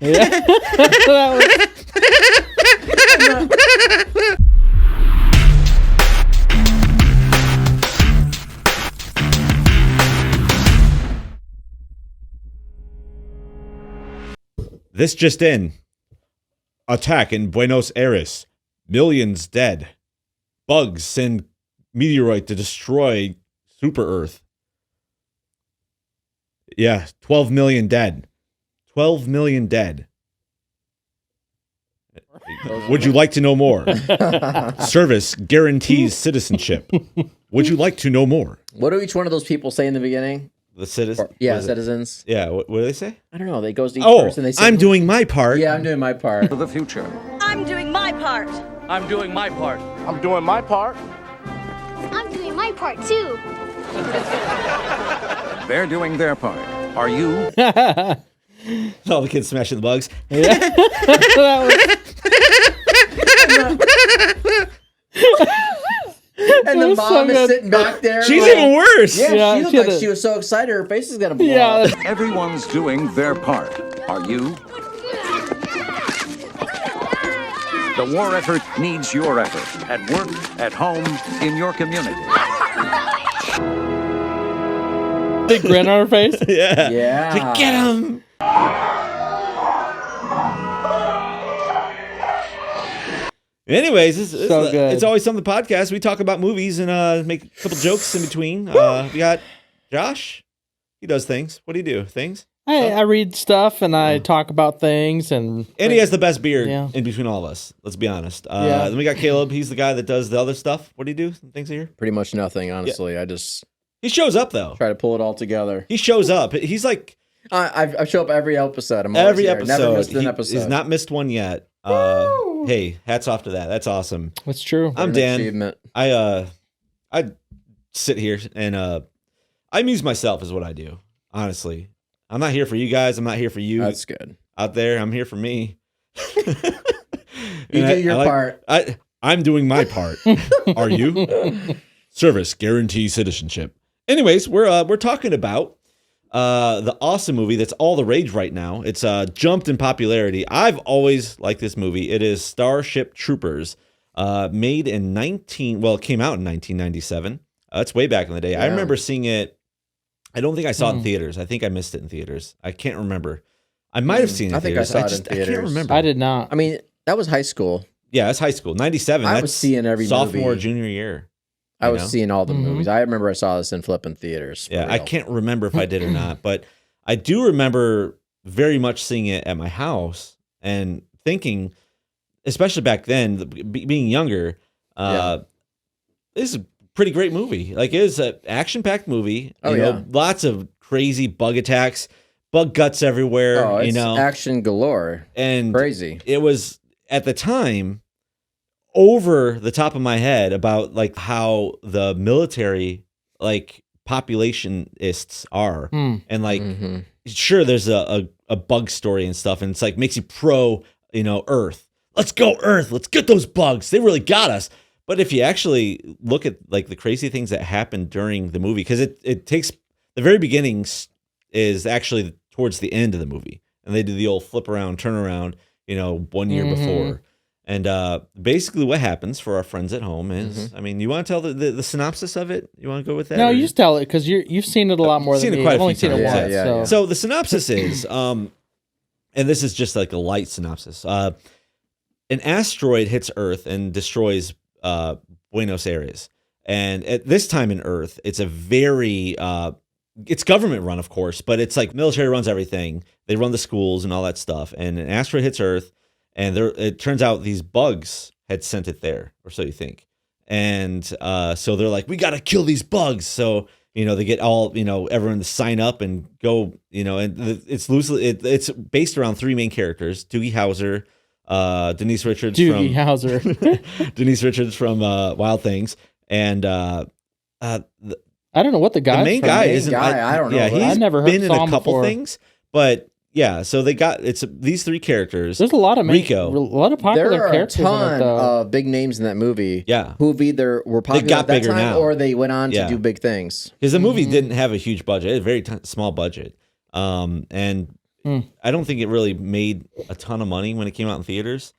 Yeah. This just in. Attack in Buenos Aires. Millions dead. Bugs send meteorite to destroy Super Earth. Yeah, 12 million dead. 12 million dead. Would you like to know more? Service guarantees citizenship. Would you like to know more? What do each one of those people say in the beginning? The citizen? Citizens. Yeah, what do they say? I don't know. They goes to each person. They say, I'm doing my part. Yeah, I'm doing my part. For the future. I'm doing my part. I'm doing my part. I'm doing my part. I'm doing my part too. They're doing their part. Are you? All the kids smashing the bugs. And the mom is sitting back there. She's like, even worse. Yeah, she looked like she was so excited her face is gonna blow off. Everyone's doing their part. Are you? The war effort needs your effort. At work, at home, in your community. Big grin on her face. Yeah. Yeah. To get him. Anyways, it's always something podcast. We talk about movies and make a couple jokes in between. We got Josh. He does things. What do you do? Things? I read stuff and I talk about things and he has the best beard in between all of us. Let's be honest. Then we got Caleb. He's the guy that does the other stuff. What do you do? Some things here? Pretty much nothing, honestly. I just He shows up though. try to pull it all together. He shows up. He's like I show up every episode. I'm always here. Never missed an episode. He's not missed one yet. Hey, hats off to that. That's awesome. That's true. I'm Dan. Achievement. I sit here and I amuse myself is what I do. Honestly, I'm not here for you guys. I'm not here for you. That's good. Out there, I'm here for me. You do your part. I'm doing my part. Are you? Service guarantees citizenship. Anyways, we're talking about the awesome movie that's all the rage right now. It's jumped in popularity. I've always liked this movie. It is Starship Troopers, made in it came out in 1997. It's way back in the day. I remember seeing it. I don't think I saw it in theaters. I think I missed it in theaters. I can't remember. I might have seen it in theaters. I think I saw it in theaters. I can't remember. I did not. I mean, that was high school. Yeah, that's high school. 97. I was seeing every sophomore, movie. junior year. I was seeing all the movies. I remember I saw this in flipping theaters. Yeah, I can't remember if I did or not, but I do remember very much seeing it at my house and thinking, especially back then, being younger, this is a pretty great movie. Like, it is an action-packed movie. You know, lots of crazy bug attacks, bug guts everywhere. Oh, it's action galore. And crazy. It was, at the time, over the top of my head about like how the military like populationists are and like sure there's a bug story and stuff and it's like makes you pro Earth. Let's go Earth, let's get those bugs, they really got us. But if you actually look at like the crazy things that happened during the movie, because it takes the very beginnings is actually towards the end of the movie and they do the old flip around turn around 1 year before. And basically what happens for our friends at home is, I mean, you want to tell the synopsis of it? You want to go with that? No, you just tell it because you've seen it a lot more than me. I've only seen it once. Yeah. So the synopsis is, and this is just like a light synopsis. An asteroid hits Earth and destroys Buenos Aires. And at this time in Earth, it's a very, it's government run, of course, but it's like military runs everything. They run the schools and all that stuff. And an asteroid hits Earth. And it turns out these bugs had sent it there, or so you think. And so they're like, we got to kill these bugs. So, they get all, everyone to sign up and go, and it's loosely, it's based around three main characters, Doogie Howser, Denise Richards Denise Richards from Wild Things. And I don't know what the main guy isn't. I don't know. Yeah, he's I never been in a couple before. things, but yeah, so they got these three characters. There's a lot of Rico. a lot of popular characters There are a in it, ton though. of big names in that movie. Yeah, who've either were popular got at that bigger time now. or they went on to do big things. because the movie didn't have a huge budget; it had a very small budget. And I don't think it really made a ton of money when it came out in theaters.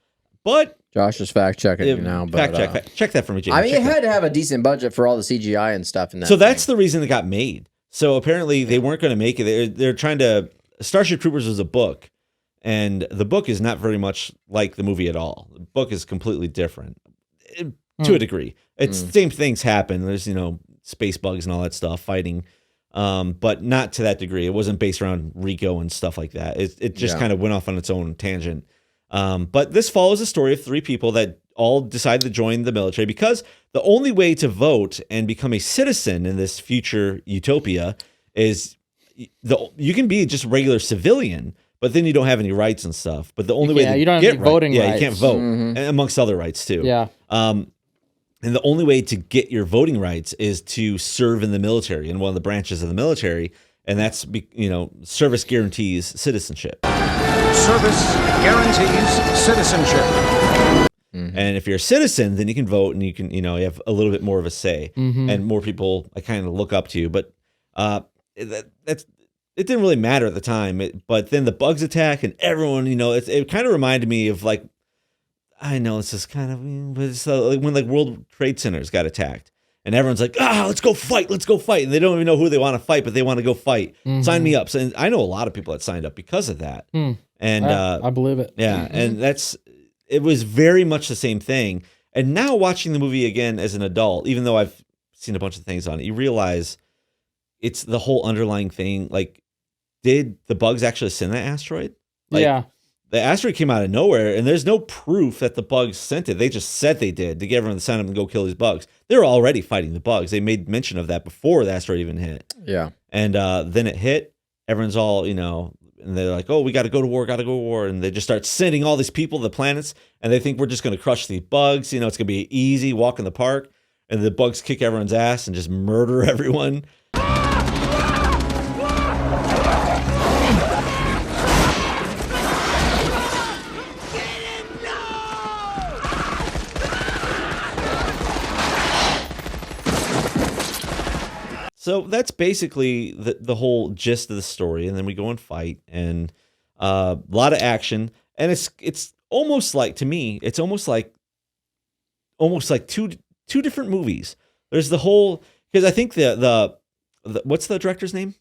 But Josh is fact checking you now. But, check that for me, James. I mean, it had to have a decent budget for all the CGI and stuff in that. So that's the reason it got made. So apparently they weren't going to make it. They're trying to. Starship Troopers was a book, and the book is not very much like the movie at all. The book is completely different to a degree. It's same things happen. There's space bugs and all that stuff fighting, but not to that degree. It wasn't based around Rico and stuff like that. It just kind of went off on its own tangent. But this follows the story of 3 people that all decided to join the military because the only way to vote and become a citizen in this future utopia is you can be just a regular civilian, but then you don't have any rights and stuff. But the only way to you don't get have any voting rights. you can't vote, and amongst other rights too. Yeah. And the only way to get your voting rights is to serve in the military in one of the branches of the military, and that's service guarantees citizenship. Service guarantees citizenship. And if you're a citizen, then you can vote and you can, you have a little bit more of a say and more people kind of look up to you. But it didn't really matter at the time. But then the bugs attack and everyone, it kind of reminded me of I know this is kind of, but it's when World Trade Centers got attacked. And everyone's like, let's go fight. And they don't even know who they want to fight, but they want to go fight. Sign me up. So, and I know a lot of people that signed up because of that. And I believe it. Yeah, and it was very much the same thing. And now watching the movie again as an adult, even though I've seen a bunch of things on it, you realize it's the whole underlying thing. Did the bugs actually send that asteroid? Yeah. The asteroid came out of nowhere, and there's no proof that the bugs sent it. They just said they did to get everyone to sign up and go kill these bugs. They were already fighting the bugs. They made mention of that before the asteroid even hit. Yeah. And then it hit. Everyone's all, and they're like, we got to go to war. And they just start sending all these people to the planets, and they think we're just going to crush these bugs. It's going to be easy, walk in the park. And the bugs kick everyone's ass and just murder everyone. So that's basically the whole gist of the story, and then we go and fight, and a lot of action, and it's almost like, to me, it's almost like two different movies. There's the whole, because I think the what's the director's name?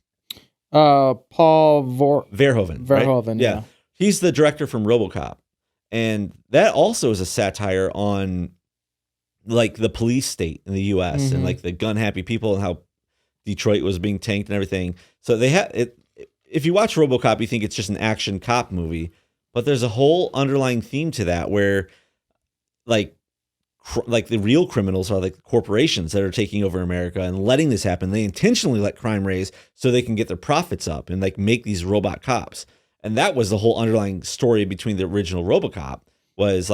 Paul Verhoeven. Verhoeven, right? yeah. He's the director from RoboCop, and that also is a satire on the police state in the U.S. and the gun happy people and how Detroit was being tanked and everything. So they have it. If you watch RoboCop, you think it's just an action cop movie, but there's a whole underlying theme to that where, the real criminals are the corporations that are taking over America and letting this happen. They intentionally let crime raise so they can get their profits up and make these robot cops. And that was the whole underlying story between the original RoboCop was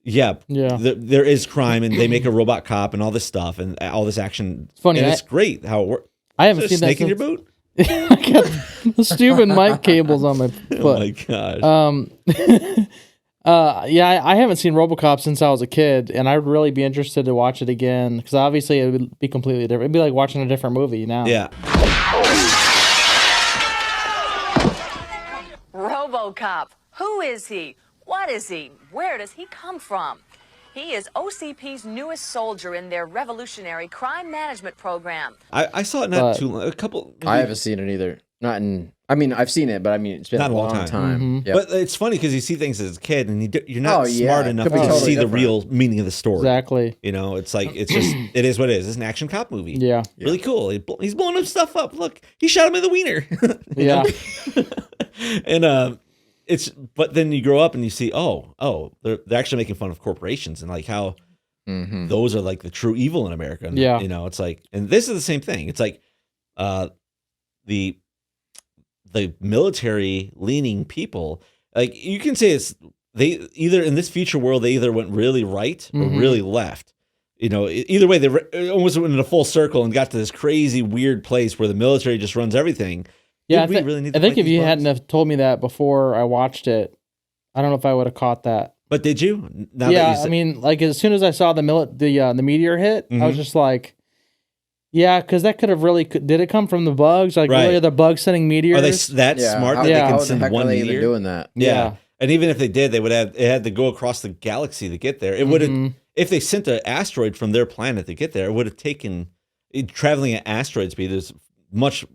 there is crime, and they make a robot cop and all this stuff and all this action. It's funny. And it's great how it works. I haven't seen snake that in your boot. I got the stupid mic cables on my foot. Oh my gosh. I haven't seen RoboCop since I was a kid, and I'd really be interested to watch it again because obviously it would be completely different. It'd be like watching a different movie now. Yeah. RoboCop. Who is he? What is he? Where does he come from? He is OCP's newest soldier in their revolutionary crime management program. I saw it not too long. I haven't seen it either. I've seen it, but it's been not a long time. Yep. But it's funny because you see things as a kid, and you're not smart enough to totally see different. the real meaning of the story. Exactly. It's just it is what it is. It's an action cop movie. Yeah. Really cool. He's blowing up stuff up. Look, he shot him in the wiener. Yeah. And but then you grow up and you see, they're actually making fun of corporations and how those are the true evil in America. And, it's and this is the same thing. It's the military leaning people, you can say they either in this future world, they either went really right or really left. Either way, they almost went in a full circle and got to this crazy weird place where the military just runs everything. Yeah, I think if you hadn't have told me that before I watched it, I don't know if I would have caught that. But did you? As soon as I saw the meteor hit, I was just like, Yeah, because that could have really. Did it come from the bugs? Like, Right. really, are the bugs sending meteors? Are they that smart that they How can the send heck one are they even meteor? doing that? Yeah. And even if they did, it had to go across the galaxy to get there. It would have, if they sent an asteroid from their planet to get there, it would have taken, traveling at asteroid speed is much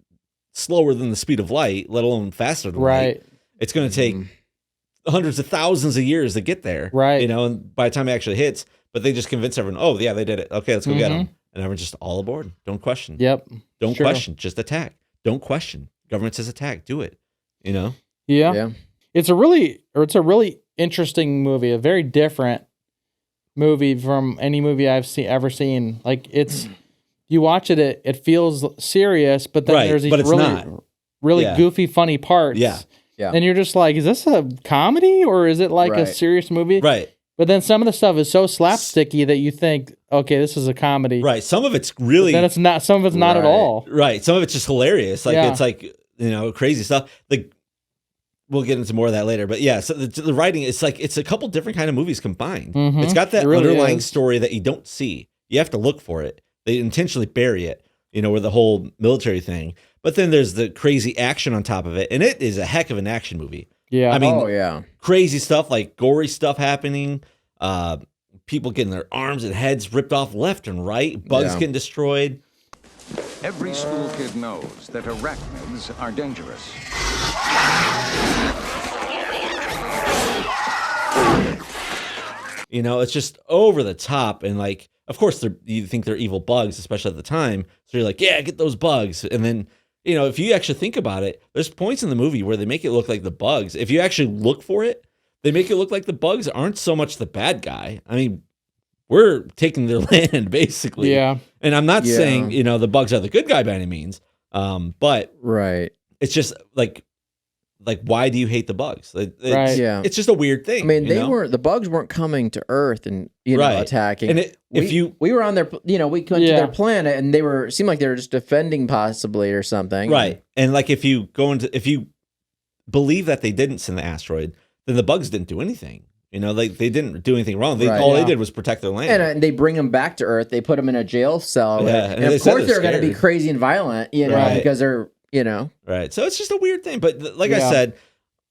slower than the speed of light, let alone faster than light. It's going to take hundreds of thousands of years to get there. Right. You know, and by the time it actually hits, but they just convince everyone, oh, yeah, they did it. Okay, let's go get them. And everyone's just all aboard. Don't question. Yep. Don't question. Just attack. Don't question. Government says attack. Do it. You know? Yeah. It's a really interesting movie, a very different movie from any movie I've ever seen. Like, it's, you watch it feels serious, but then there's these really goofy, funny parts. Yeah. And you're just like, is this a comedy or is it like a serious movie? Right. But then some of the stuff is so slapsticky that you think, okay, this is a comedy. Right. Some of it's really. But then it's not. Some of it's not at all. Right. Some of it's just hilarious. Like it's like, you know, crazy stuff. Like, we'll get into more of that later. But yeah, so the writing, it's like it's a couple different kind of movies combined. It's got that really underlying story that you don't see. You have to look for it. They intentionally bury it, you know, with the whole military thing. But then there's the crazy action on top of it, and it is a heck of an action movie. Yeah. I mean, crazy stuff, like gory stuff happening, people getting their arms and heads ripped off left and right, bugs getting destroyed. Every school kid knows that arachnids are dangerous. You know, it's just over the top, and like, of course, you think they're evil bugs, especially at the time. So you're like, yeah, get those bugs. And then, you know, if you actually think about it, there's points in the movie where they make it look like the bugs. If you actually look for it, they make it look like the bugs aren't so much the bad guy. I mean, we're taking their land, basically. Yeah. And I'm not saying, you know, the bugs are the good guy by any means. But it's just like, why do you hate the bugs? It's just a weird thing. I mean, the bugs weren't coming to Earth and, you know, attacking. And we were on their, you know, we went to their planet and seemed like they were just defending possibly or something. Right. And like, if you believe that they didn't send the asteroid, then the bugs didn't do anything. You know, they didn't do anything wrong. All they did was protect their land. And they bring them back to Earth. They put them in a jail cell. Yeah. And of course they're going to be crazy and violent, you know, because they're, you know. Right. So it's just a weird thing. But like I said,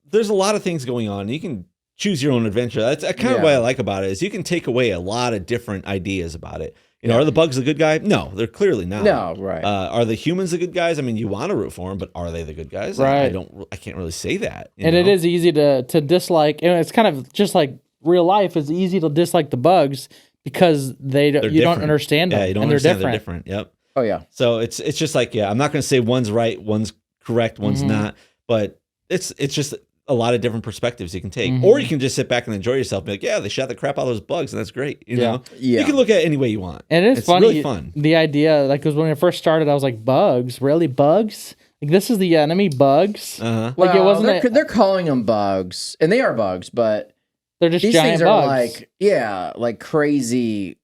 there's a lot of things going on. You can choose your own adventure. That's kind of what I like about it, is you can take away a lot of different ideas about it. You know, are the bugs the good guy? No, they're clearly not. No, right. Are the humans the good guys? I mean, you want to root for them, but are they the good guys? Right. I can't really say that. And it is easy to dislike. And it's kind of just like real life. It's easy to dislike the bugs because you don't understand them. Yeah, you don't and understand they're different. Yep. Oh yeah. So it's just like, I'm not going to say one's right, one's correct, one's not, but it's just a lot of different perspectives you can take. Or you can just sit back and enjoy yourself and be like, yeah, they shot the crap out of those bugs, and that's great. You know? Yeah. You can look at it any way you want. And it's funny. Really fun. The idea, like, because when it first started, I was like, bugs? Really? Bugs? Like, this is the enemy, bugs? Like, it wasn't. They're calling them bugs, and they are bugs, but they're just these giant things are bugs. like crazy.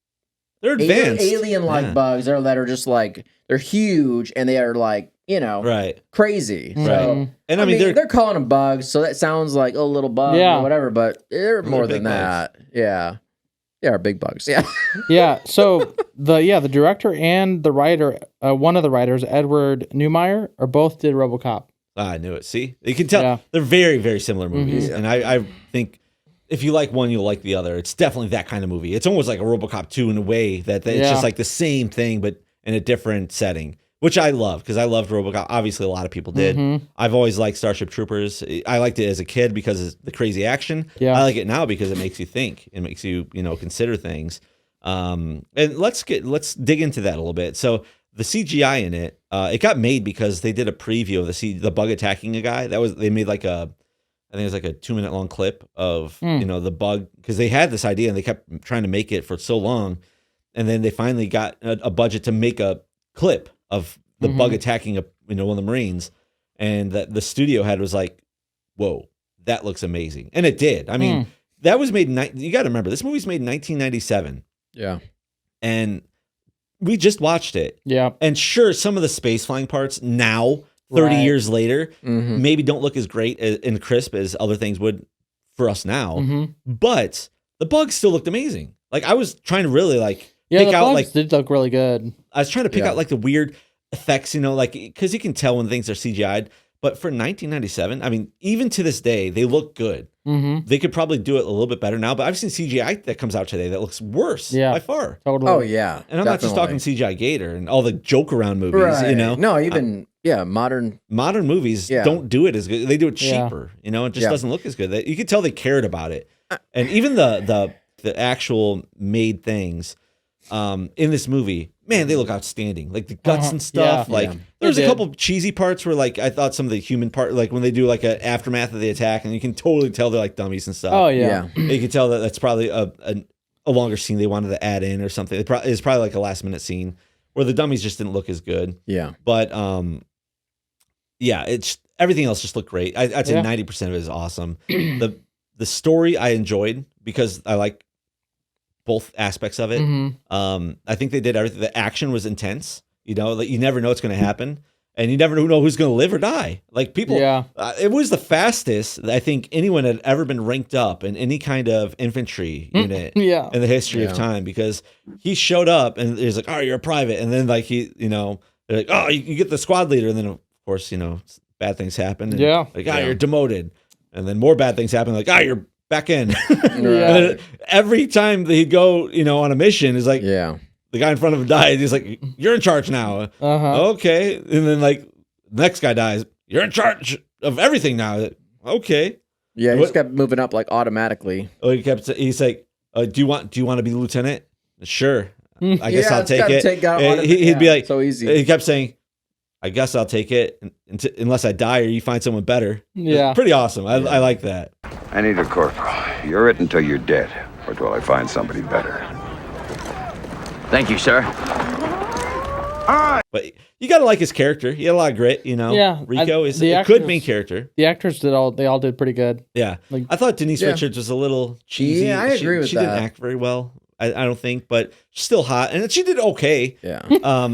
They're advanced. Alien-like bugs that are just like, they're huge, and they are like, you know, crazy. So, and I mean, they're calling them bugs, so that sounds like a little bug or whatever, but they're more than that. Bugs. Yeah. They are big bugs. Yeah. Yeah. So the director and the writer, one of the writers, Edward Neumeier, both did RoboCop. I knew it. See, you can tell they're very, very similar movies, and I think if you like one, you'll like the other. It's definitely that kind of movie. It's almost like a RoboCop 2 in a way that it's just like the same thing, but in a different setting, which I love, because I loved RoboCop. Obviously, a lot of people did. I've always liked Starship Troopers. I liked it as a kid because of the crazy action. Yeah. I like it now because it makes you think. It makes you, consider things. And let's dig into that a little bit. So the CGI in it, it got made because they did a preview of the bug attacking a guy. They made like I think it was like a 2-minute long clip of, the bug, because they had this idea and they kept trying to make it for so long. And then they finally got a budget to make a clip of the bug attacking one of the Marines. And that the studio head was like, whoa, that looks amazing. And it did. I mean, that was made, you got to remember, this movie's made in 1997. Yeah. And we just watched it. Yeah. And sure, some of the space flying parts now, 30 years later, maybe don't look as great and crisp as other things would for us now. But the bugs still looked amazing. Like, I was trying to really Yeah, pick the out bugs like did look really good. I was trying to pick out like the weird effects, like because you can tell when things are CGI'd. But for 1997, I mean, even to this day, they look good. Mm-hmm. They could probably do it a little bit better now. But I've seen CGI that comes out today that looks worse by far. Totally. Oh yeah, and I'm not just talking CGI Gator and all the joke around movies. Right. No, even modern movies don't do it as good. They do it cheaper. It just doesn't look as good. You could tell they cared about it, and even the actual made things in this movie. Man, they look outstanding. Like the guts and stuff. There's a couple cheesy parts where like I thought some of the human part, like when they do like an aftermath of the attack, and you can totally tell they're like dummies and stuff. Oh yeah. You can tell that that's probably a longer scene they wanted to add in or something. It's probably like a last minute scene where the dummies just didn't look as good. Yeah. But it's everything else just looked great. I'd say 90% of it is awesome. The story I enjoyed because I like both aspects of it. Mm-hmm. I think they did everything. The action was intense. Like you never know what's going to happen, and you never know who's going to live or die. Like people, it was the fastest I think anyone had ever been ranked up in any kind of infantry unit in the history of time. Because he showed up and he's like, "Oh, you're a private," and then like they're like, "Oh, you get the squad leader," and then of course bad things happen. And you're demoted, and then more bad things happen. Like, you're back in. And then every time that he'd go, on a mission, is like, the guy in front of him died. He's like, "You're in charge now." Okay. And then like the next guy dies. "You're in charge of everything now." Okay. Yeah, he just kept moving up like automatically. Oh, he's like, "Do you want to be the lieutenant?" "Sure. I guess I'll take it." He'd be like, so easy. He kept saying, "I guess I'll take it unless I die or you find someone better." Yeah. It's pretty awesome. I like that. I need a corporal. You're it until you're dead, or till I find somebody better. Thank you, sir. But you gotta like his character. He had a lot of grit, Yeah, Rico is a good main character. The actors they all did pretty good. Yeah, I thought Denise Richards was a little cheesy. Yeah, I agree with she that. didn't act very well. I don't think, but she's still hot, and she did okay. Yeah,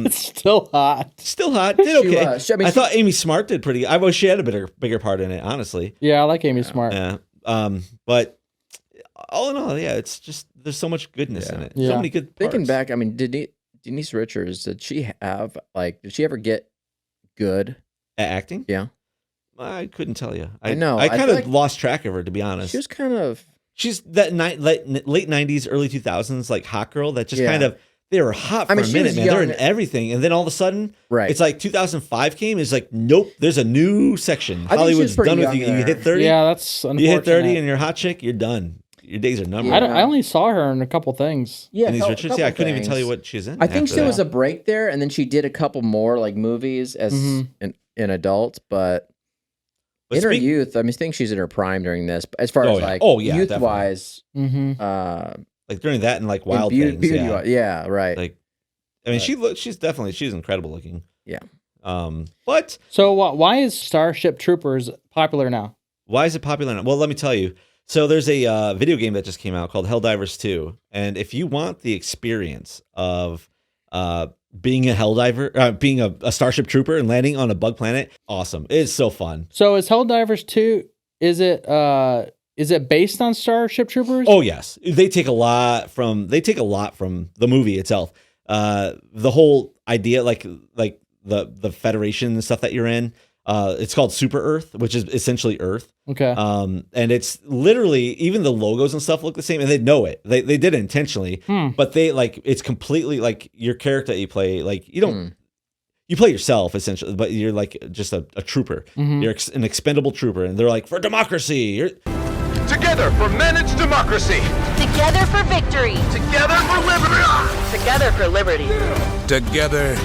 It's still hot. Still hot. Did okay. I I thought Amy Smart did pretty. I wish she had a bigger part in it. Honestly. Yeah, I like Amy Smart. Yeah. But all in all, it's just there's so much goodness in it. Yeah. So many good parts. Thinking back, I mean, Denise Richards, did she ever get good at acting? Yeah. I couldn't tell you. I know. I kind of lost track of her, to be honest. She was kind of. She's that late 90s, early 2000s, like hot girl that just kind of, they were hot for a minute, man. They're in everything. And then all of a sudden, it's like 2005 came. It's like, nope, there's a new section. Hollywood's done with you. You hit 30. Yeah, that's unfortunate. You hit 30 and you're a hot chick, you're done. Your days are numbered. I only saw her in a couple things. Yeah, Denise Richards. Yeah, I couldn't even tell you what she's in. I think there was a break there, and then she did a couple more like movies as an adult, but in her youth, I think she's in her prime during this. But as far as youth wise, like during that and like Wild Things, right. Like, I mean, she's incredible looking. Yeah. But so why is Starship Troopers popular now? Why is it popular now? Well, let me tell you. So there's a video game that just came out called Helldivers 2, and if you want the experience of being a Helldiver, being a Starship Trooper and landing on a bug planet, awesome. It's so fun. So is Helldivers 2, is it based on Starship Troopers? Oh yes. They take a lot from the movie itself. The whole idea, like the Federation and stuff that you're in, it's called Super Earth, which is essentially Earth. Okay. And it's literally, even the logos and stuff look the same, and they know it. They did it intentionally, but they it's completely like your character that you play. Like you don't, you play yourself essentially, but you're like just a trooper. You're an expendable trooper, and they're like, for democracy. Together for managed democracy. Together for victory. Together for liberty. Together for liberty. Together,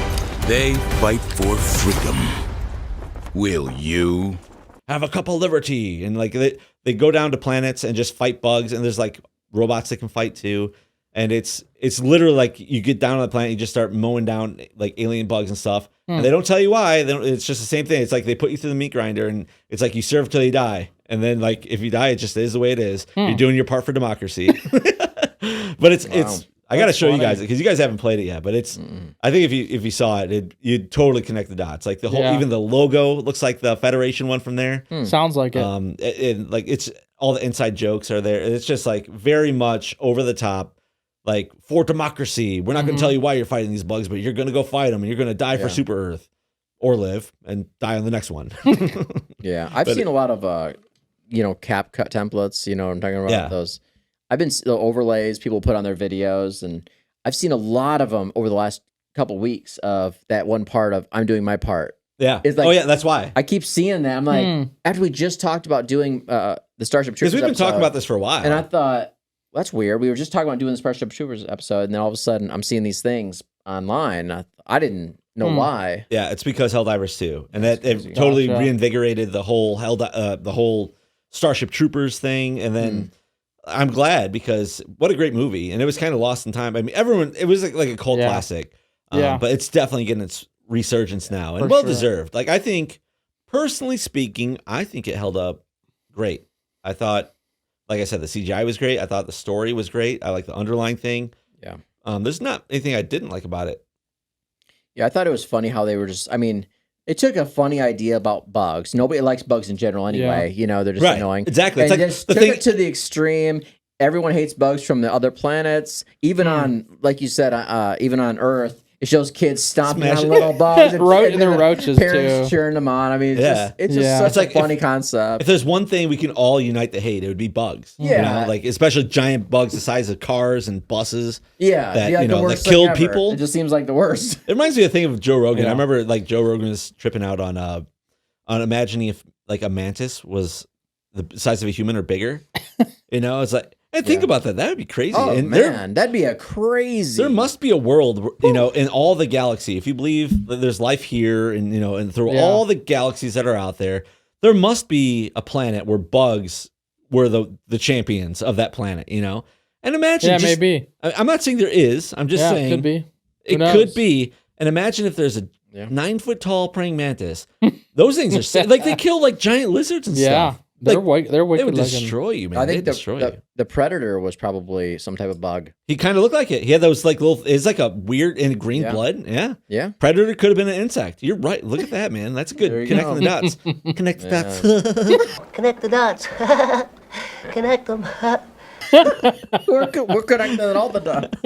they fight for freedom. Will you? Have a cup of liberty. And like they go down to planets and just fight bugs, and there's like robots that can fight too. And it's literally like you get down on the planet, you just start mowing down like alien bugs and stuff. And they don't tell you why. It's just the same thing. It's like they put you through the meat grinder, and it's like you serve till you die. And then like if you die, it just is the way it is. You're doing your part for democracy. But it's I got to show you guys because you guys haven't played it yet. But it's I think if you saw it, you'd totally connect the dots. Like the whole even the logo looks like the Federation one from there. Sounds like it. And like it's all the inside jokes are there. It's just like very much over the top. like for democracy. We're not going to tell you why you're fighting these bugs, but you're going to go fight them and you're going to die for Super Earth or live and die on the next one. Yeah. I've seen a lot of, cap cut templates, I'm talking about those. I've been the overlays people put on their videos, and I've seen a lot of them over the last couple weeks of that one part of I'm doing my part. Yeah. It's like, that's why. I keep seeing that. I'm like, after we just talked about doing the Starship Troopers because we've been talking about this for a while. And I thought, well, that's weird. We were just talking about doing the Starship Troopers episode, and then all of a sudden I'm seeing these things online. I didn't know why. Yeah, it's because Helldivers 2. And that it totally reinvigorated the whole Starship Troopers thing. And then I'm glad, because what a great movie. And it was kind of lost in time. I mean, it was like a cult classic. But it's definitely getting its resurgence now, and well deserved. Like, I think, personally speaking, I think it held up great. I thought, like I said, the CGI was great. I thought the story was great. I like the underlying thing. Yeah. There's not anything I didn't like about it. Yeah, I thought it was funny how they were it took a funny idea about bugs. Nobody likes bugs in general anyway. They're just annoying. Exactly. And it's like just took it to the extreme. Everyone hates bugs from the other planets. Even on, like you said, even on Earth, it shows kids stomping on little bugs and the roaches parents cheering them on. I mean, it's just such a funny concept. If there's one thing we can all unite to hate, it would be bugs. Yeah, like especially giant bugs the size of cars and buses. Yeah, that that killed people. It just seems like the worst. It reminds me of a thing of Joe Rogan. I remember like Joe Rogan was tripping out on imagining if like a mantis was the size of a human or bigger. It's like. And think about that. That would be crazy. Oh, and man, that'd be a crazy. There must be a world, in all the galaxy. If you believe that there's life here, and through all the galaxies that are out there, there must be a planet where bugs were the champions of that planet. And imagine. Yeah, maybe. I'm not saying there is. I'm just saying it could be. It could be. And imagine if there's a 9-foot tall praying mantis. Those things are like they kill like giant lizards and stuff. They're wicked. They would destroy you, man. I think the Predator was probably some type of bug. He kind of looked like it. He had those like little. It's like a weird and green blood. Yeah. Predator could have been an insect. You're right. Look at that, man. That's good. Connecting the dots. Connect the dots. Connect the dots. Connect them. We're connecting all the dots.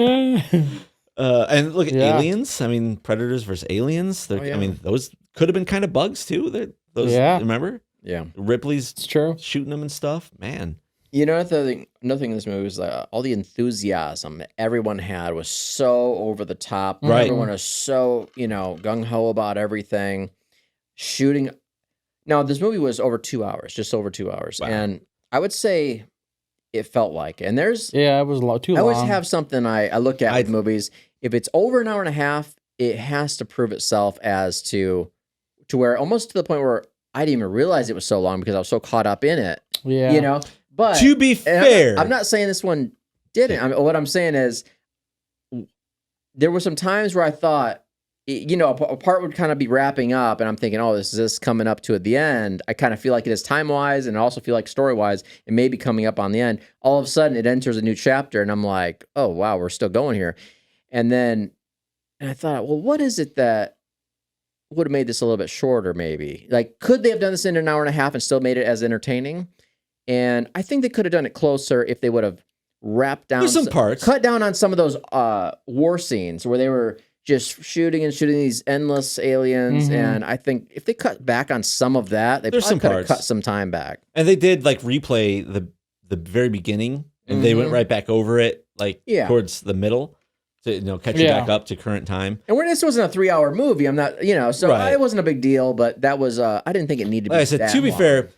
And look at aliens. I mean, Predators versus aliens. I mean, those could have been kind of bugs too. Remember? Yeah, Ripley's shooting them and stuff. Man, another thing in this movie was all the enthusiasm that everyone had was so over the top. Right, everyone was so gung ho about everything. Shooting. Now this movie was over 2 hours, just over 2 hours, and I would say it felt like. And there's it was too long. I always have something I look at with movies. If it's over an hour and a half, it has to prove itself as to where almost to the point where I didn't even realize it was so long because I was so caught up in it. Yeah. But to be fair, I'm not saying this one didn't. What I'm saying is there were some times where I thought, a part would kind of be wrapping up and I'm thinking, oh, this is coming up to the end. I kind of feel like it is time-wise and I also feel like story-wise it may be coming up on the end. All of a sudden it enters a new chapter and I'm like, oh, wow, we're still going here. And I thought, well, what is it that would have made this a little bit shorter, maybe? Like, could they have done this in an hour and a half and still made it as entertaining? And I think they could have done it closer if they would have wrapped down some parts, cut down on some of those war scenes where they were just shooting these endless aliens. And I think if they cut back on some of that, they probably could have cut some time back. And they did like replay the very beginning, and they went right back over it, like towards the middle. To catch you back up to current time. And when this wasn't a 3-hour movie, I'm not, so it wasn't a big deal, but that was, I didn't think it needed to be like I said, to be fair,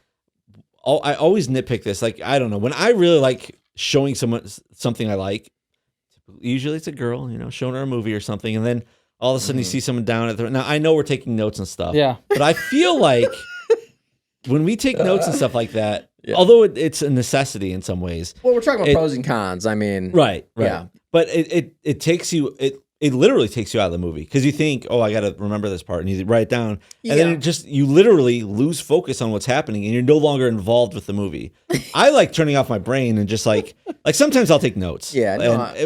I always nitpick this. Like, I don't know, when I really like showing someone something I like, usually it's a girl, showing her a movie or something, and then all of a sudden you see someone down at now I know we're taking notes and stuff. Yeah. But I feel like when we take notes and stuff like that, although it's a necessity in some ways. Well, we're talking about pros and cons. I mean, right. Yeah. But it takes you it literally takes you out of the movie because you think, oh, I got to remember this part, and you write it down, and then you literally lose focus on what's happening, and you're no longer involved with the movie. I like turning off my brain and just like sometimes I'll take notes. Yeah,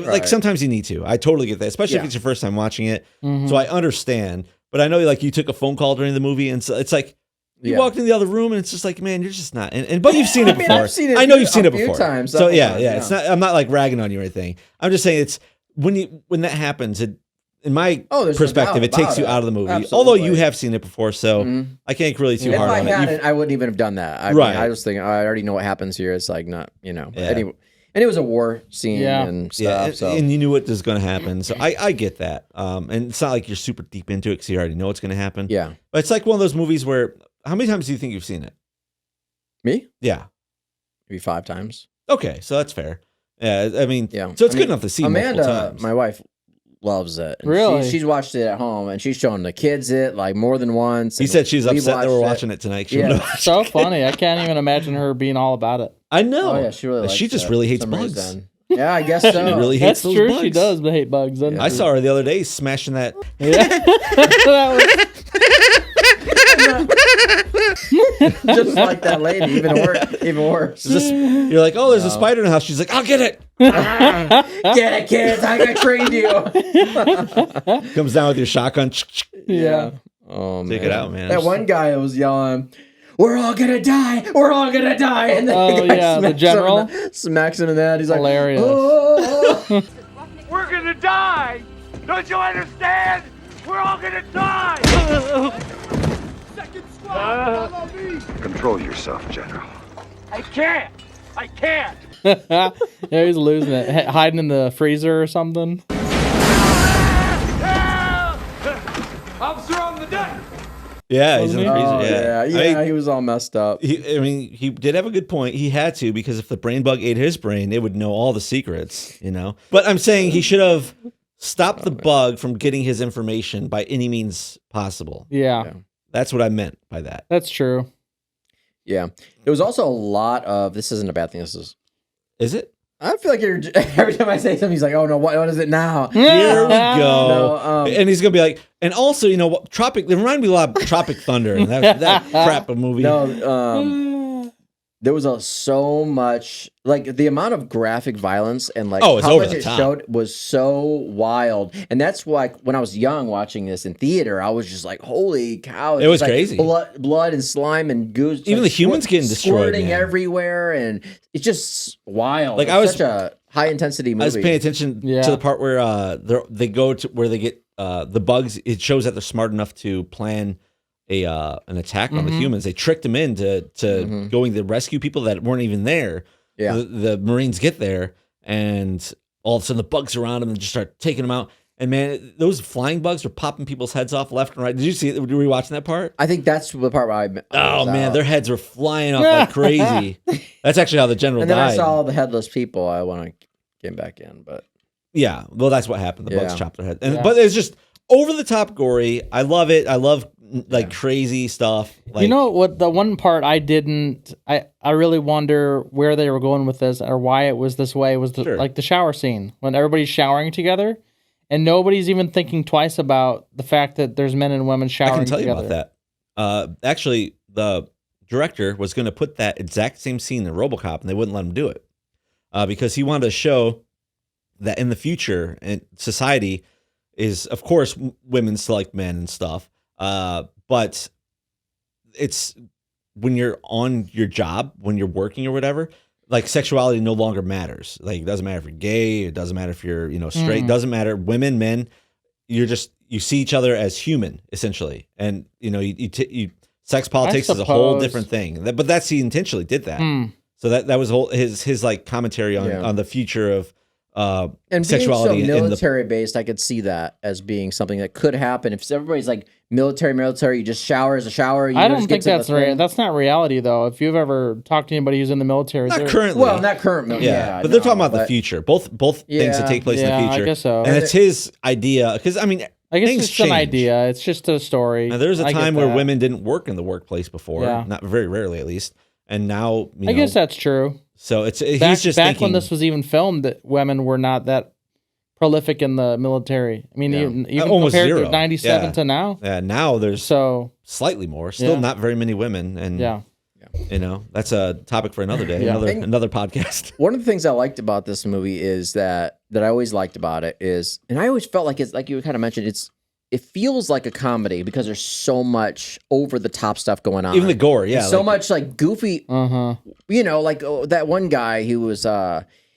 like sometimes you need to. I totally get that, especially if it's your first time watching it. So I understand, but I know like you took a phone call during the movie, and so it's like. You walked in the other room and it's just like, man, you're just not. But you've seen it before. I've seen it I know you've seen it a few before. times, So yeah, times, It's not. I'm not like ragging on you or anything. I'm just saying it's when that happens. In my perspective, it takes you out of the movie. Absolutely. Although you have seen it before, so I can't really too hard on it. If I hadn't, I wouldn't even have done that. I mean, I was thinking, I already know what happens here. It's like not, Anyway, and it was a war scene and stuff. And you knew what was going to happen. So I get that. And it's not like you're super deep into it because you already know what's going to happen. Yeah. But it's like one of those movies where, how many times do you think you've seen it? Me? Yeah. Maybe 5 times. Okay, so that's fair. Yeah, I mean, so it's good enough to see multiple times. My wife, loves it. And really? She's watched it at home, and she's shown the kids it like more than once. He said she's upset that we're watching it tonight. So funny. I can't even imagine her being all about it. I know. Oh, yeah, she really likes She just it really hates for some bugs. reason. Yeah, I guess so. She really hates That's those true. bugs. She does hate bugs. I saw her the other day smashing that. Just like that lady, even worse. You're like, oh, there's a spider in the house. She's like, I'll get it. Get it, kids. I trained you. Comes down with your shotgun. Yeah. Oh, man. Take it out, man. That one guy was yelling, "We're all gonna die! We're all gonna die!" And then the general smacks him in the head. He's hilarious. Like, "Oh." We're gonna die! Don't you understand? We're all gonna die! Second squad, follow me! Control yourself, General. I can't! I can't! Yeah, he's losing it. Hiding in the freezer or something. Officer on the deck! Yeah, he's in the freezer. Yeah, he was all messed up. He did have a good point. He had to, because if the brain bug ate his brain, it would know all the secrets, But I'm saying he should have stopped the bug from getting his information by any means possible. Yeah. That's what I meant by that. That's true. Yeah. There was also a lot of, this isn't a bad thing, Is it? I feel like every time I say something, he's like, "Oh no, what is it now?" Here we go. No, and he's gonna be like, and also, what? Tropic. It reminded me a lot of Tropic Thunder and that crap of movie. No, there was so much, like the amount of graphic violence and like it's how over much the it top. showed was so wild, and that's why when I was young watching this in theater, I was just like, "Holy cow!" It was like crazy. Blood and slime and goose. Even the humans getting destroyed, squirting man. everywhere, and it's just wild. Like, It's such a high intensity movie. I was paying attention to the part where they go to where they get the bugs. It shows that they're smart enough to plan an attack on the humans. They tricked them into going to rescue people that weren't even there. Yeah, the Marines get there, and all of a sudden the bugs around them and just start taking them out. And man, those flying bugs are popping people's heads off left and right. Did you see it? Were you watching that part? I think that's the part where I oh man, their heads were flying off like crazy. That's actually how the general and then died. I saw all the headless people. I want to get back in, but yeah, well, that's what happened. The bugs Yeah. chopped their head, but it's just over the top gory. I love it. I love crazy stuff. Like, what? The one part I didn't. I really wonder where they were going with this or why it was this way. Was like the shower scene when everybody's showering together, and nobody's even thinking twice about the fact that there's men and women showering I can tell together. you about that. Actually, the director was going to put that exact same scene in RoboCop, and they wouldn't let him do it because he wanted to show that in the future, and society is, of course, women still like men and stuff. But it's when you're on your job, when you're working or whatever, like sexuality no longer matters. Like it doesn't matter if you're gay, it doesn't matter if you're, straight, doesn't matter. Women, men, you see each other as human essentially. And you sex politics is a whole different thing. But that's, he intentionally did that. So that was his like commentary on the future of and sexuality. Being so military based, I could see that as being something that could happen if everybody's like military. You just shower as a shower. I don't think that's that's not reality though. If you've ever talked to anybody who's in the military, not currently. Well, not currently. Yeah, but they're talking about the future. Both things that take place in the future. I guess so. And it's his idea because I guess it's just an idea. It's just a story. Now, there's a time where women didn't work in the workplace before, not very rarely at least, and now I guess that's true. So he's just back thinking, when this was even filmed, that women were not that prolific in the military. I mean, even almost compared zero. to 97 to now. Yeah, now there's slightly more. Still not very many women, and that's a topic for another day, another podcast. One of the things I liked about this movie is that I always liked about it is, and I always felt like it's like you kind of mentioned, it feels like a comedy because there's so much over the top stuff going on. Even the gore, yeah. There's so much like goofy, you know, like that one guy who was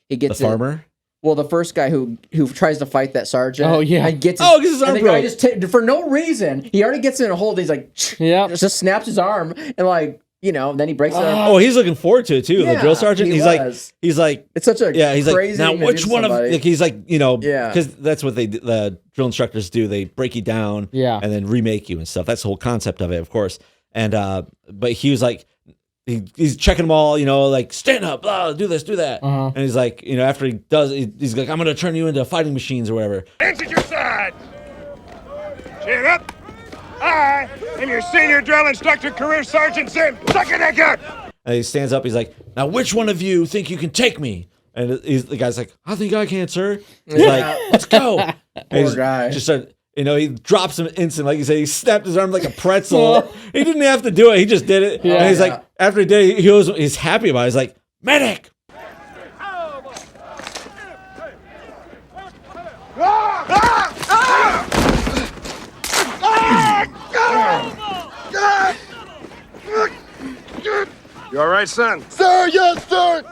he gets the farmer. Well, the first guy who tries to fight that sergeant. Oh, yeah. And gets his arm and the guy just for no reason, he already gets in a hold. He's like, just snaps his arm and like. You know, then he breaks it. Oh, he's looking forward to it too. The drill sergeant. He's like, it's such a he's crazy like, now which one of like, he's like, you know, Yeah. because that's what the drill instructors do. They break you down, and then remake you and stuff. That's the whole concept of it, of course. And but he was like, he's checking them all, you know, like stand up, blah, do this, do that, and he's like, you know, after he does, he's like, I'm gonna turn you into fighting machines or whatever. Hands at your side. Chin up. I am your senior drill instructor, Career Sergeant Sim. Suck a nigger! And he stands up. He's like, now which one of you think you can take me? And the guy's like, I think I can, sir. He's like, let's go. Poor guy. Just started, you know, he drops him instantly. Like you said, he snapped his arm like a pretzel. He didn't have to do it. He just did it. Yeah. And he's like, after he did it, he's happy about it. He's like, medic. You all right, son? Sir, yes, sir.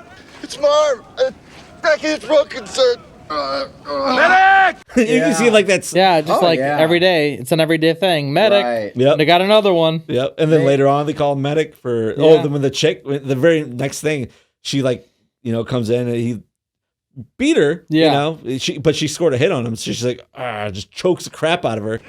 It's my arm. Back is broken, sir. Medic! You can see like that's just every day. It's an everyday thing. Medic. Right. Yep. They got another one. Yep. And then later on, they call him medic for when the chick, the very next thing, she like, you know, comes in and he beat her. You know, but she scored a hit on him, so she's like, just chokes the crap out of her.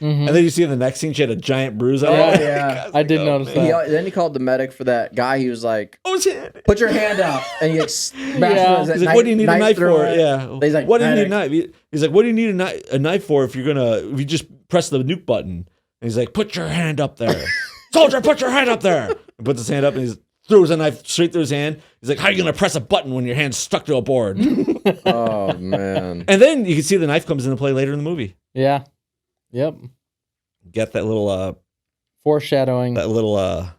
And then you see in the next scene, she had a giant bruise on her. Yeah. I did notice that. Then he called the medic for that guy. He was like, put your hand up. And he He's like, what do you need a knife for? Yeah. He's like, what do you need a knife? He's like, what do you need a knife for if you just press the nuke button? And he's like, put your hand up there. Soldier, put your hand up there. He puts his hand up and he throws a knife straight through his hand. He's like, how are you going to press a button when your hand's stuck to a board? Oh, man. And then you can see the knife comes into play later in the movie. Yeah. Yep. Get that little foreshadowing. That little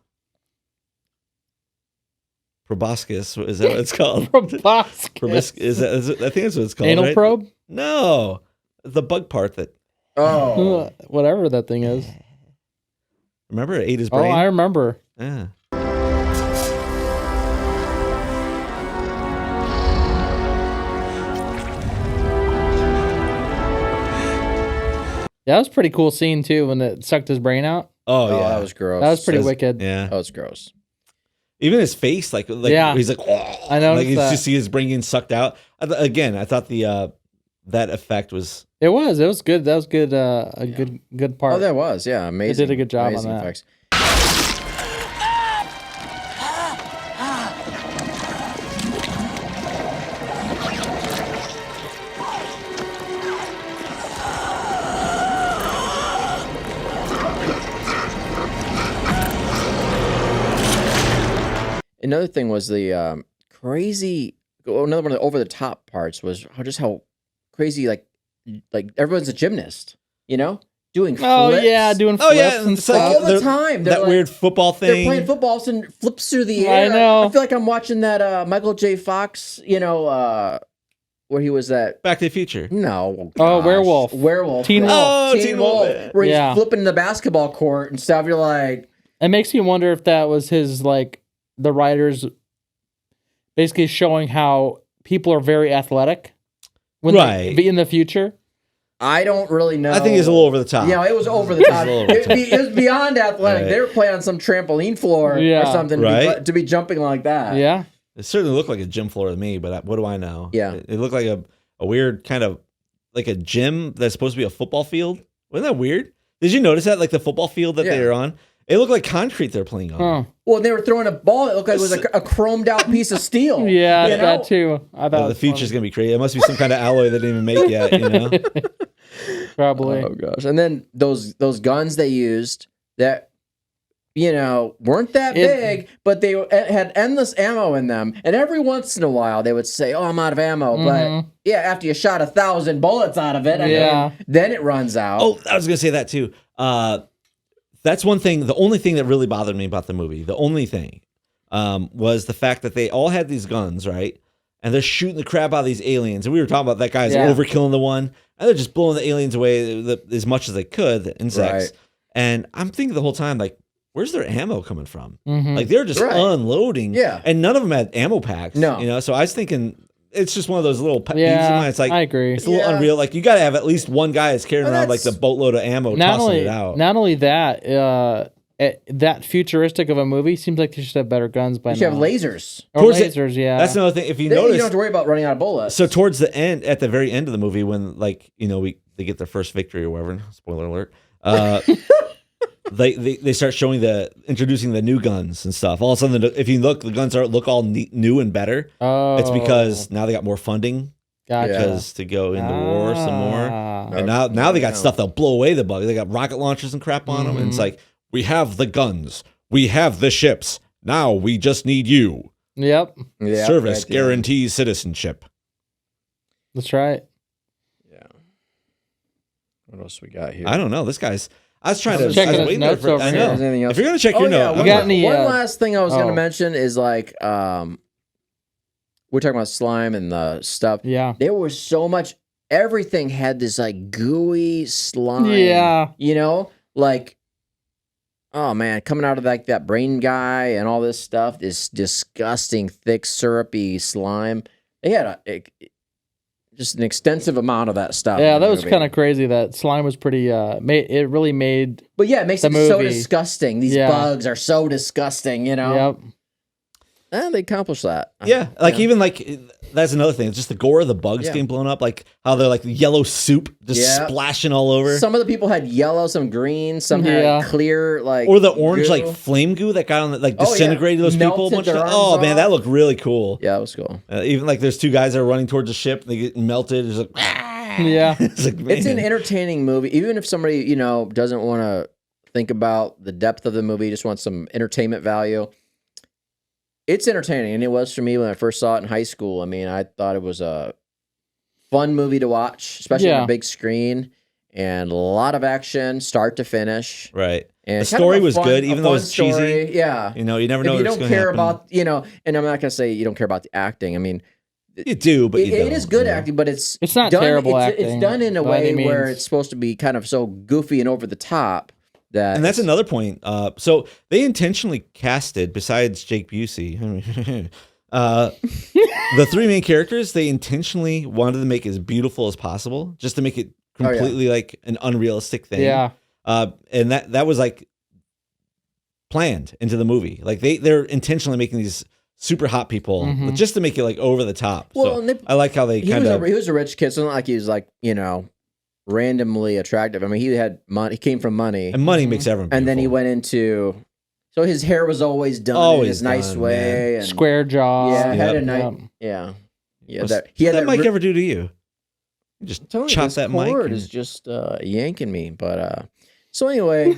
proboscis. Is that what it's called? Proboscis. Is it, I think that's what it's called. Anal right? probe? No. The bug part that. Oh. Whatever that thing is. Remember it ate his brain? Oh, I remember. Yeah. Yeah, that was a pretty cool scene too when it sucked his brain out. Oh yeah, that was gross. That was pretty wicked. Yeah, that was gross. Even his face, like yeah. he's like, oh, I know. Like you just see his brain getting sucked out. Again, I thought the that effect was. It was good. That was good. A good part. Oh, that was amazing. They did a good job amazing on that. Effects. Another thing was the crazy. Another one of the over the top parts was how crazy like everyone's a gymnast, you know, doing flips. Oh yeah, doing flips and stuff all the time. That like, weird football thing. They're playing football and flips through the air. I know. I feel like I'm watching that Michael J. Fox, you know, where he was at Back to the Future. No. Oh, Werewolf. Teen Wolf. Oh, Teen Wolf. Where he's flipping the basketball court and stuff. You're like, it makes me wonder if that was his the writers basically showing how people are very athletic when they be in the future. I don't really know. I think it's a little over the top. Yeah, it was over the top. It was beyond athletic. Right. They were playing on some trampoline floor or something to be jumping like that. Yeah. It certainly looked like a gym floor to me, but what do I know? Yeah. It looked like a weird kind of like a gym that's supposed to be a football field. Wasn't that weird? Did you notice that? Like the football field that they were on? It looked like concrete they're playing on. Huh. Well, they were throwing a ball. It looked like it was a chromed out piece of steel. Yeah, you know? that too. I thought the future's going to be crazy. It must be some kind of alloy they didn't even make yet, you know? Probably. Oh, gosh. And then those guns they used that, you know, weren't that big, but they had endless ammo in them. And every once in a while, they would say, oh, I'm out of ammo. But, yeah, after you shot 1,000 bullets out of it, I mean, then it runs out. Oh, I was going to say that, too. that's one thing. The only thing that really bothered me about the movie, the only thing, was the fact that they all had these guns, right? And they're shooting the crap out of these aliens. And we were talking about that guy's overkilling the one, and they're just blowing the aliens away as much as they could, the insects. Right. And I'm thinking the whole time, like, where's their ammo coming from? Like, they're just unloading. Yeah. And none of them had ammo packs. No. You know, so I was thinking, it's just one of those little pet peeves of mine. It's like, I agree. It's a little unreal. Like, you got to have at least one guy that's carrying around, like, the boatload of ammo, tossing it out. Not only that, that futuristic of a movie seems like they should have better guns by now. You should have lasers. That's another thing. If you notice, you don't have to worry about running out of bullets. So towards the end, at the very end of the movie, when, like, you know, they get their first victory or whatever, spoiler alert, they start introducing the new guns and stuff. All of a sudden, if you look, the guns look all new and better. Oh, it's because now they got more funding. Gotcha. Because to go into war some more, and now they got stuff that'll blow away the bug. They got rocket launchers and crap on them, and it's like, we have the guns, we have the ships. Now we just need you. Yep. Service guarantees citizenship. That's right. Yeah. What else we got here? I don't know. This guy's. I was trying to. Check his notes over here. If you're gonna check your notes, one last thing I was gonna mention is like, we're talking about slime and the stuff. Yeah. There was so much. Everything had this like gooey slime. Yeah. You know, like, oh man, coming out of like that brain guy and all this stuff, this disgusting, thick, syrupy slime. They had just an extensive amount of that stuff. Yeah, that was kind of crazy. That slime was pretty. It really made. But yeah, it makes it so disgusting. These bugs are so disgusting. You know. Yep. And they accomplished that. Yeah, like even like that's another thing. It's just the gore of the bugs getting blown up, like how they're like yellow soup just splashing all over. Some of the people had yellow, some green, some had clear, like or the orange goo. Like flame goo that got on the, like disintegrated those people. A bunch of oh man, that looked really cool. Yeah, it was cool. Even like there's two guys that are running towards the ship, they get melted. It's like yeah, it's an entertaining movie. Even if somebody doesn't want to think about the depth of the movie, just wants some entertainment value. It's entertaining, and it was for me when I first saw it in high school. I mean, I thought it was a fun movie to watch, especially on a big screen, and a lot of action, start to finish. Right. And the story was good, even though it's cheesy. Yeah. You know, you never know if you what's don't going to care happen. about, and I'm not going to say you don't care about the acting. I mean, you do, but it is good acting, but it's not done, terrible acting. It's done in a way where it's supposed to be kind of so goofy and over the top. And that's another point. So they intentionally casted, besides Jake Busey, the three main characters, they intentionally wanted to make it as beautiful as possible, just to make it completely like an unrealistic thing. Yeah. And that was like planned into the movie. Like they're intentionally making these super hot people just to make it like over the top. Well, so I like how he was a rich kid, so it's not like he was like, randomly attractive. I mean, he had money. He came from money, and money makes everyone beautiful. And then he went into. So his hair was always done in his nice way, and square jaw. Yeah, had a nice. Yeah. That mic ever do to you? Just chop that mic. Cord is just yanking me. But so anyway,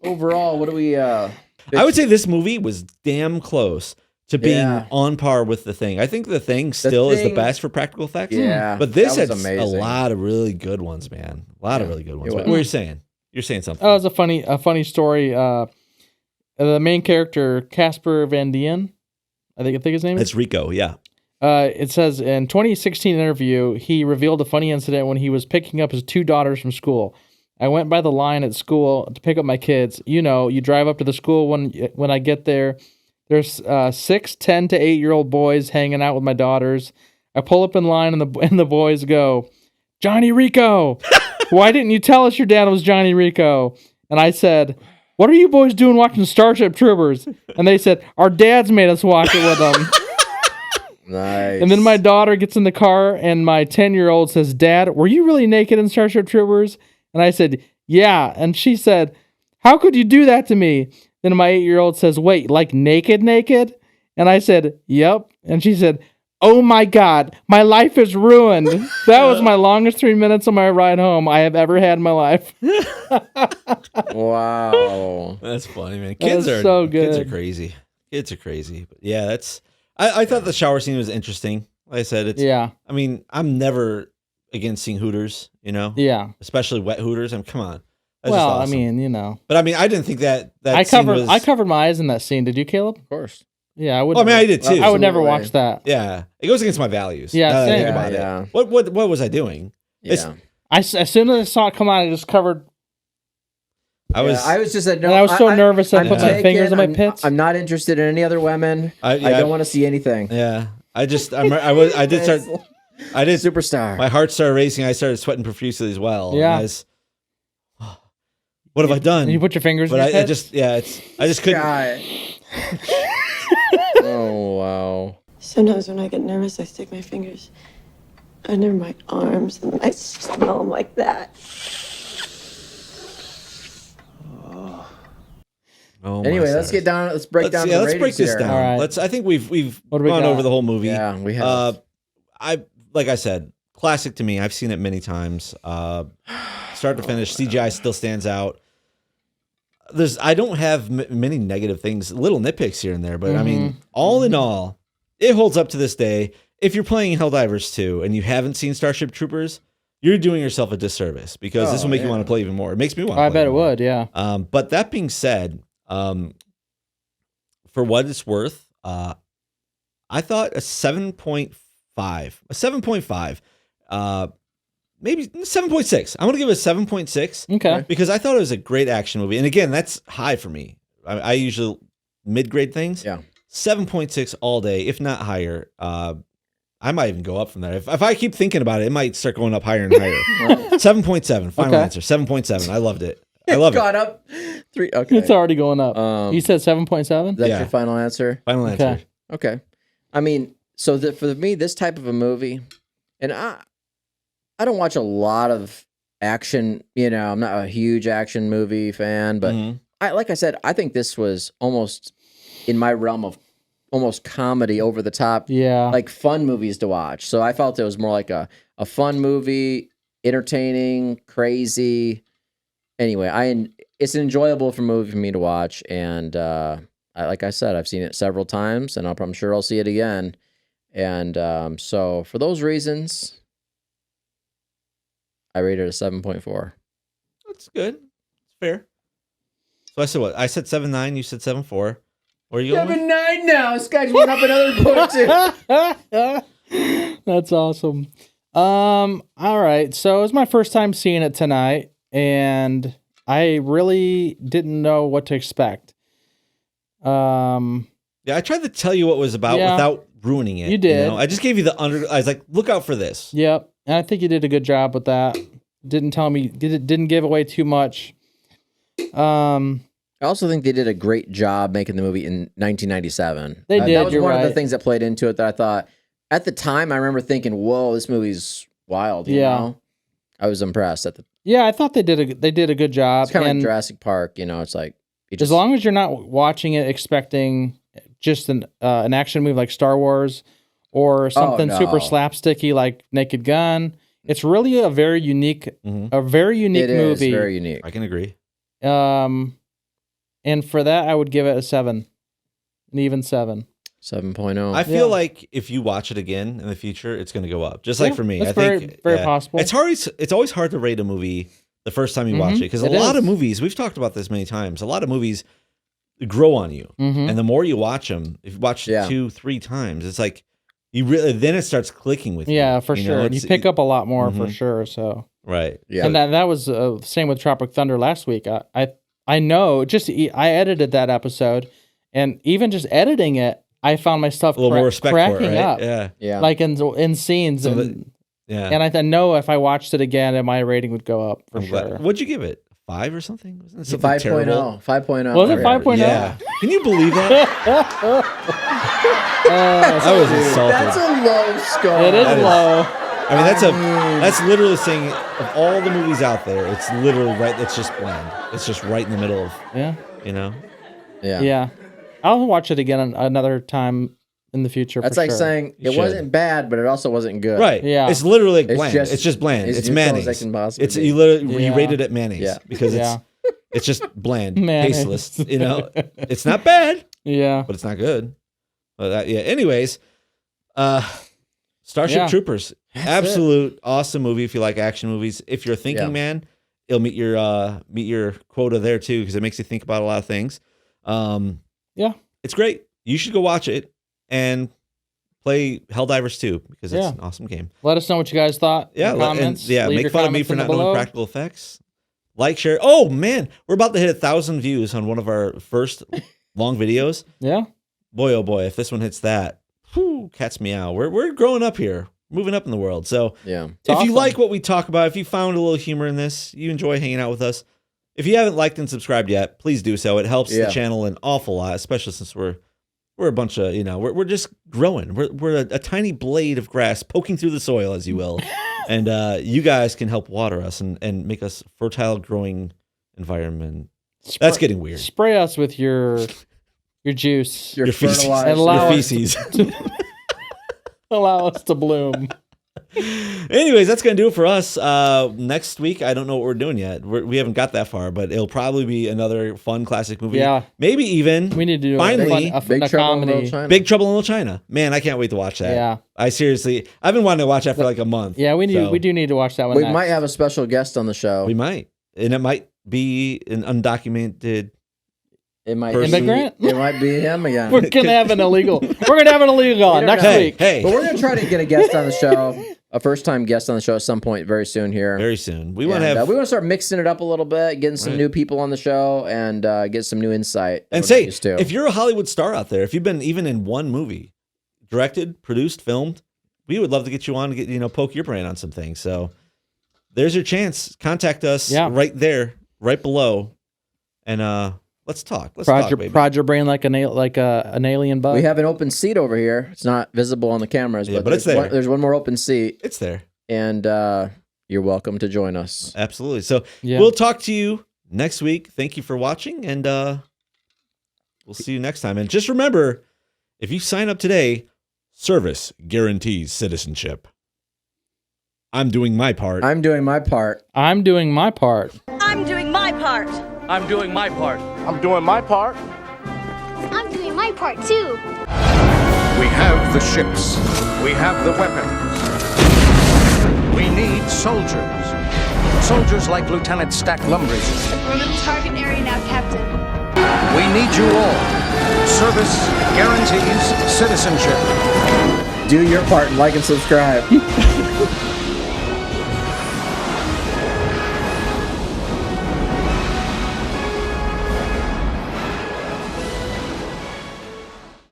overall, what do we? I would say this movie was damn close to being on par with The Thing. I think The Thing still is the best for practical effects. Yeah. But this has a lot of really good ones, man. A lot of really good ones. What were you saying? You're saying something. Oh, it was a funny story. The main character, Casper Van Dien, I think his name is? It's Rico, yeah. It says, in 2016 interview, he revealed a funny incident when he was picking up his two daughters from school. I went by the line at school to pick up my kids. You drive up to the school when I get there. There's 6, 10 to 8-year-old boys hanging out with my daughters. I pull up in line and the boys go, "Johnny Rico, why didn't you tell us your dad was Johnny Rico?" And I said, "What are you boys doing watching Starship Troopers?" And they said, "Our dads made us watch it with them." Nice. And then my daughter gets in the car and my 10-year-old says, "Dad, were you really naked in Starship Troopers?" And I said, "Yeah." And she said, "How could you do that to me?" Then my 8-year-old says, "Wait, like naked? And I said, "Yep." And she said, "Oh my God, my life is ruined." That was my longest 3 minutes on my ride home I have ever had in my life. Wow. That's funny, man. Kids are so good. Kids are crazy. But yeah, I thought the shower scene was interesting. Like I said, I mean, I'm never against seeing Hooters, Yeah. Especially wet Hooters. I mean, come on. Well, awesome. I mean, you know. But I mean, I didn't think that I scene was... covered my eyes in that scene. Did you, Caleb? Of course. Yeah, I would. Well, I mean, I did too. I would never watch that. Yeah, it goes against my values. Yeah, now that I same. think about it. What was I doing? Yeah. As soon as I saw it come out, I just covered. I was just at and I was so nervous I put my fingers in my pits. I'm not interested in any other women. I don't want to see anything. Yeah, I did start. I did Superstar. My heart started racing. I started sweating profusely as well. Yeah. What have I done? And you put your fingers in your I pits? I just couldn't. Oh, wow. Sometimes when I get nervous, I stick my fingers under my arms and I smell them like that. Oh, anyway, let's break down the ratings let's break this here. down. All right. I think we've What do we gone got? over the whole movie. Yeah, we have. Like I said, classic to me. I've seen it many times. Start to finish, CGI still stands out. I don't have many negative things, little nitpicks here and there, but I mean, all in all, it holds up to this day. If you're playing Helldivers 2 and you haven't seen Starship Troopers, you're doing yourself a disservice because this will make you want to play even more. It makes me want to play. I bet it more. would, yeah. But that being said, for what it's worth, I thought a 7.5. A 7.5. Maybe 7.6. I'm going to give it a 7.6. Okay. Because I thought it was a great action movie. And again, that's high for me. I usually mid-grade things. Yeah. 7.6 all day, if not higher. I might even go up from there. If I keep thinking about it, it might start going up higher and higher. 7.7. Final answer. 7.7. I loved it. I love it. Got up 3. Okay. It's already going up. You said 7.7? That's your final answer? Final answer. Okay. I mean, so for me, this type of a movie, and I don't watch a lot of action, I'm not a huge action movie fan, but like I said, I think this was almost in my realm of almost comedy, over the top, like fun movies to watch. So I felt it was more like a fun movie, entertaining, crazy. Anyway, it's an enjoyable movie for me to watch, and like I said, I've seen it several times, and I'm sure I'll see it again. And so for those reasons, I rated it a 7.4. That's good. It's fair. So I said what? I said 7.9. You said 7.4. Where are you going? 7.9 now. This guy's went up another point. That's awesome. All right. So it was my first time seeing it tonight, and I really didn't know what to expect. Yeah, I tried to tell you what it was about without ruining it. You did. I just gave you the under. I was like, look out for this. Yep. And I think you did a good job with that. Didn't give away too much. I also think they did a great job making the movie in 1997. They did. That was you're one right. of the things that played into it that I thought at the time. I remember thinking, "Whoa, this movie's wild." You know? I was impressed at the. Yeah, I thought they did a good job. It's kind of like Jurassic Park. It's like as long as you're not watching it expecting just an action movie like Star Wars or something super slapsticky like Naked Gun. It's really a very unique movie. It is very unique. I can agree. And for that, I would give it a 7, an even 7. 7.0. I feel like if you watch it again in the future, it's going to go up. Just like for me, that's I think very possible. It's hard. It's always hard to rate a movie the first time you watch it because a lot of movies. We've talked about this many times. A lot of movies grow on you, and the more you watch them, if you watch it 2-3 times, it's like you really then it starts clicking with you. Yeah, for sure. And you pick up a lot more for sure. So right. Yeah. And that was same with Tropic Thunder last week. I know. I edited that episode, and even just editing it, I found myself a little more respect cracking for it, right? up. Yeah. Like in scenes, and I know if I watched it again, my rating would go up for sure. What'd you give it? 5 or something? Wasn't it 5.0. 5.0. Was it 5.0? Yeah. Can you believe that? I was insulted. That's a low score. It is low. I mean, that's literally saying of all the movies out there, it's literally right. It's just bland. It's just right in the middle of Yeah. I'll watch it again another time in the future. That's for like sure. saying it wasn't bad, but it also wasn't good. Right. Yeah. It's literally like bland. It's just bland. It's mayonnaise. It's You literally you rated it mayonnaise because it's just bland, Mayonnaise. tasteless. It's not bad. Yeah. But it's not good. But anyways, Starship Troopers, absolute awesome movie if you like action movies. If you're a thinking man, it'll meet your quota there too, because it makes you think about a lot of things. Yeah, it's great. You should go watch it and play Helldivers 2 because it's an awesome game. Let us know what you guys thought. Yeah, in comments. Leave make your fun of me comments for not below. knowing practical effects. Like, share. Oh man, we're about to hit 1,000 views on one of our first long videos. Yeah. Boy, oh boy, if this one hits that, whew, cat's meow. We're growing up here, moving up in the world. So yeah, if you like what we talk about, if you found a little humor in this, you enjoy hanging out with us. If you haven't liked and subscribed yet, please do so. It helps the channel an awful lot, especially since we're a bunch of, we're just growing. We're a tiny blade of grass poking through the soil, as you will. And you guys can help water us and make us fertile growing environment. That's getting weird. Spray us with your juice. Your feces. fertilizer. Your feces. Allow us to bloom. Anyways, that's going to do it for us. Next week, I don't know what we're doing yet. We haven't got that far, but it'll probably be another fun classic movie. Yeah. Maybe even. We need to do finally, a Trouble in Little China. Big Trouble in Little China. Man, I can't wait to watch that. Yeah. I've been wanting to watch that for like a month. Yeah, we do need to watch that one. We next. might have a special guest on the show. We might. And it might be an undocumented It might immigrant. It might be him again. We're gonna have an illegal. We're gonna have an illegal on next week. Hey, but we're gonna try to get a guest on the show, a first-time guest on the show at some point very soon here. Very soon. We want to have. We want to start mixing it up a little bit, getting some new people on the show, and get some new insight. And say, if you're a Hollywood star out there, if you've been even in one movie, directed, produced, filmed, we would love to get you on to get poke your brain on some things. So there's your chance. Contact us right there, right below, and let's talk. Prod your brain like an alien bug. We have an open seat over here. It's not visible on the cameras, but it's there. There's one more open seat. It's there. And you're welcome to join us. Absolutely. So we'll talk to you next week. Thank you for watching, and we'll see you next time. And just remember, if you sign up today, service guarantees citizenship. I'm doing my part. I'm doing my part. I'm doing my part. I'm doing my part. I'm doing my part. I'm doing my part. I'm doing my part too. We have the ships. We have the weapons. We need soldiers. Soldiers like Lieutenant Stack Lumbridge. We're in the target area now, Captain. We need you all. Service guarantees citizenship. Do your part and like and subscribe.